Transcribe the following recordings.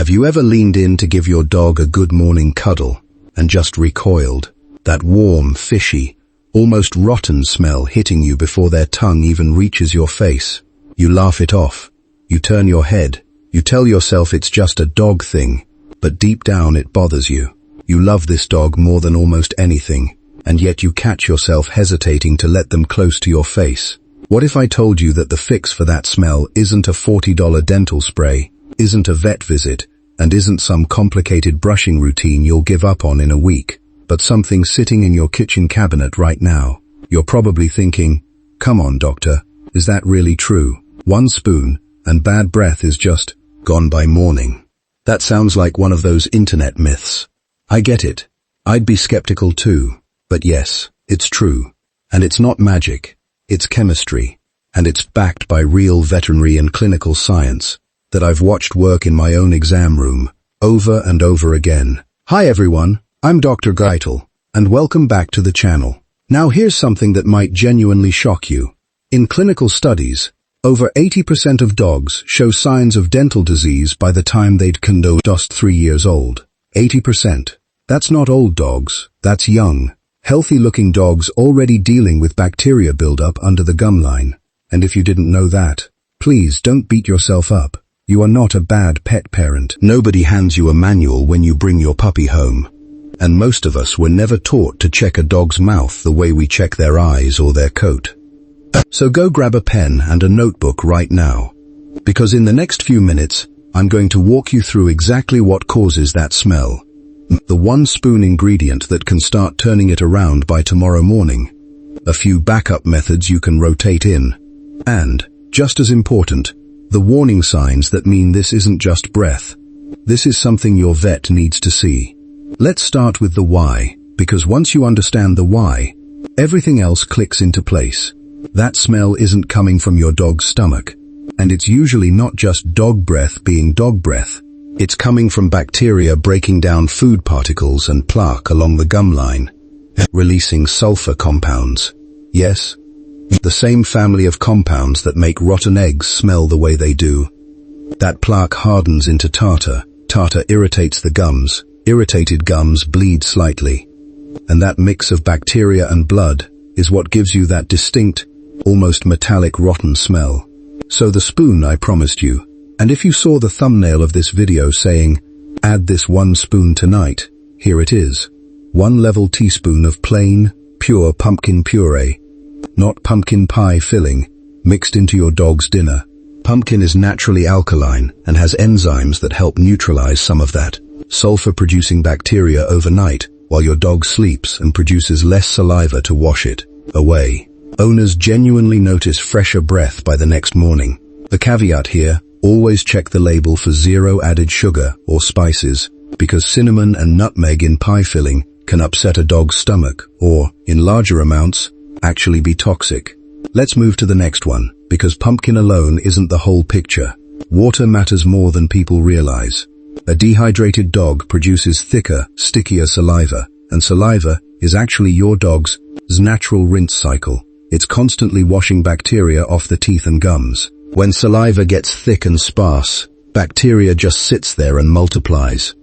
Have you ever leaned in to give your dog a good morning cuddle and just recoiled? That warm, fishy, almost rotten smell hitting you before their tongue even reaches your face. You laugh it off. You turn your head. You tell yourself it's just a dog thing, but deep down it bothers you. You love this dog more than almost anything, and yet you catch yourself hesitating to let them close to your face. What if I told you that the fix for that smell isn't a $40 dental spray, isn't a vet visit, and isn't some complicated brushing routine you'll give up on in a week, but something sitting in your kitchen cabinet right now? You're probably thinking, come on, doctor, is that really true? 1 spoon, and bad breath is just gone by morning. That sounds like one of those internet myths. I get it. I'd be skeptical too. But yes, it's true. And it's not magic. It's chemistry. And it's backed by real veterinary and clinical science that I've watched work in my own exam room over and over again. Hi everyone, I'm Dr. Geitel, and welcome back to the channel. Now here's something that might genuinely shock you. In clinical studies, over 80% of dogs show signs of dental disease by the time they'd just 3 years old. 80%. That's not old dogs, that's young, healthy-looking dogs already dealing with bacteria buildup under the gum line. And if you didn't know that, please don't beat yourself up. You are not a bad pet parent. Nobody hands you a manual when you bring your puppy home. And most of us were never taught to check a dog's mouth the way we check their eyes or their coat. So go grab a pen and a notebook right now, because in the next few minutes, I'm going to walk you through exactly what causes that smell. The 1 spoon ingredient that can start turning it around by tomorrow morning. A few backup methods you can rotate in. And, just as important, the warning signs that mean this isn't just breath. This is something your vet needs to see. Let's start with the why, because once you understand the why, everything else clicks into place. That smell isn't coming from your dog's stomach, and it's usually not just dog breath being dog breath. It's coming from bacteria breaking down food particles and plaque along the gum line, releasing sulfur compounds. Yes, the same family of compounds that make rotten eggs smell the way they do. That plaque hardens into tartar. Tartar irritates the gums. Irritated gums bleed slightly. And that mix of bacteria and blood is what gives you that distinct, almost metallic rotten smell. So the spoon I promised you, and if you saw the thumbnail of this video saying, add this 1 spoon tonight, here it is. 1 level teaspoon of plain, pure pumpkin puree, not pumpkin pie filling, mixed into your dog's dinner. Pumpkin is naturally alkaline and has enzymes that help neutralize some of that sulfur-producing bacteria overnight while your dog sleeps and produces less saliva to wash it away. Owners genuinely notice fresher breath by the next morning. The caveat here, always check the label for 0 added sugar or spices, because cinnamon and nutmeg in pie filling can upset a dog's stomach or, in larger amounts, actually be toxic. Let's move to the next one, because pumpkin alone isn't the whole picture. Water matters more than people realize. A dehydrated dog produces thicker, stickier saliva, and saliva is actually your dog's natural rinse cycle. It's constantly washing bacteria off the teeth and gums. When saliva gets thick and sparse, bacteria just sits there and multiplies.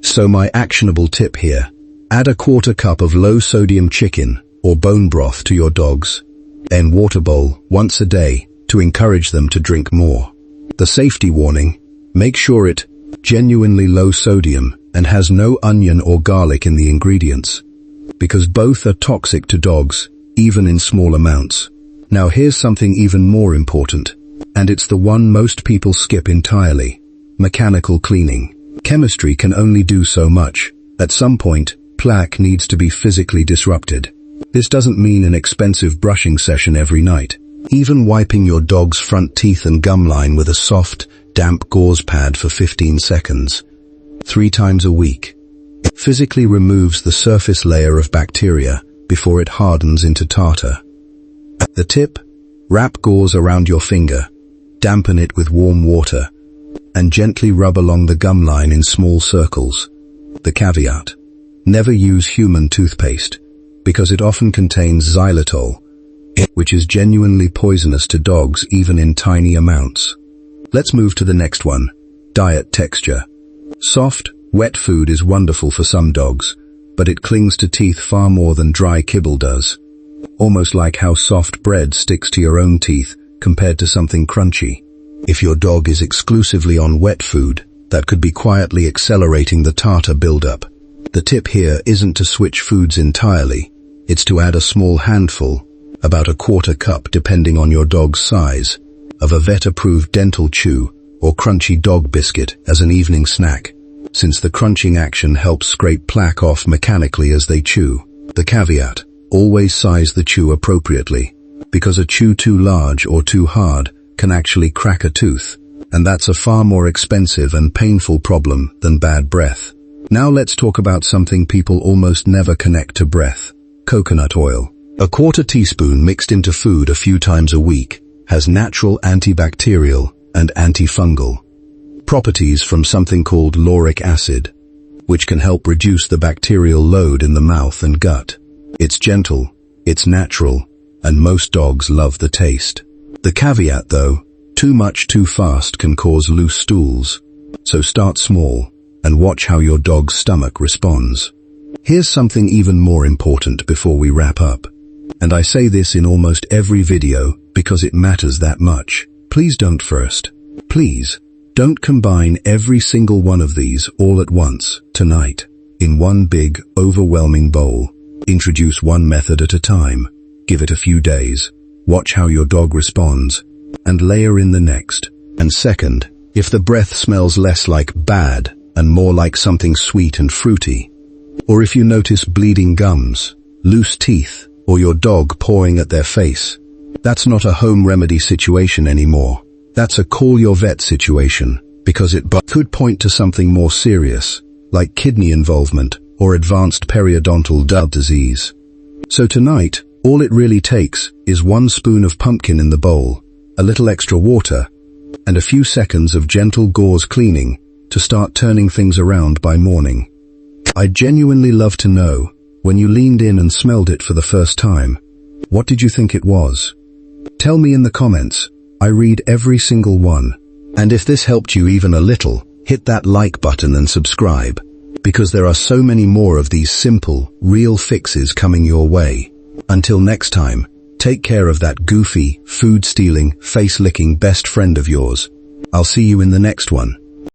So my actionable tip here, add a 1/4 cup of low-sodium chicken or bone broth to your dog's water bowl once a day to encourage them to drink more. The safety warning, make sure it genuinely low sodium and has no onion or garlic in the ingredients, because both are toxic to dogs, even in small amounts. Now here's something even more important, and it's the one most people skip entirely: mechanical cleaning. Chemistry can only do so much. At some point, plaque needs to be physically disrupted. This doesn't mean an expensive brushing session every night. Even wiping your dog's front teeth and gum line with a soft, damp gauze pad for 15 seconds, 3 times a week, physically removes the surface layer of bacteria before it hardens into tartar. The tip? Wrap gauze around your finger, dampen it with warm water, and gently rub along the gum line in small circles. The caveat: never use human toothpaste, because it often contains xylitol, which is genuinely poisonous to dogs even in tiny amounts. Let's move to the next one: diet texture. Soft, wet food is wonderful for some dogs, but it clings to teeth far more than dry kibble does. Almost like how soft bread sticks to your own teeth compared to something crunchy. If your dog is exclusively on wet food, that could be quietly accelerating the tartar buildup. The tip here isn't to switch foods entirely, it's to add a small handful, about a quarter cup depending on your dog's size, of a vet-approved dental chew or crunchy dog biscuit as an evening snack, since the crunching action helps scrape plaque off mechanically as they chew. The caveat: always size the chew appropriately, because a chew too large or too hard can actually crack a tooth, and that's a far more expensive and painful problem than bad breath. Now let's talk about something people almost never connect to breath: coconut oil. A quarter teaspoon mixed into food a few times a week has natural antibacterial and antifungal properties from something called lauric acid, which can help reduce the bacterial load in the mouth and gut. It's gentle, it's natural, and most dogs love the taste. The caveat though, too much too fast can cause loose stools, so start small and watch how your dog's stomach responds. Here's something even more important before we wrap up, and I say this in almost every video because it matters that much. Please don't combine every single one of these all at once tonight in one big, overwhelming bowl. Introduce one method at a time, give it a few days, watch how your dog responds, and layer in the next. And second, if the breath smells less like bad and more like something sweet and fruity, or if you notice bleeding gums, loose teeth, or your dog pawing at their face, that's not a home remedy situation anymore. That's a call your vet situation, because it could point to something more serious, like kidney involvement or advanced periodontal disease. So tonight, all it really takes is 1 spoon of pumpkin in the bowl, a little extra water, and a few seconds of gentle gauze cleaning to start turning things around by morning. I'd genuinely love to know, when you leaned in and smelled it for the first time, what did you think it was? Tell me in the comments. I read every single one. And if this helped you even a little, hit that like button and subscribe, because there are so many more of these simple, real fixes coming your way. Until next time, take care of that goofy, food-stealing, face-licking best friend of yours. I'll see you in the next one.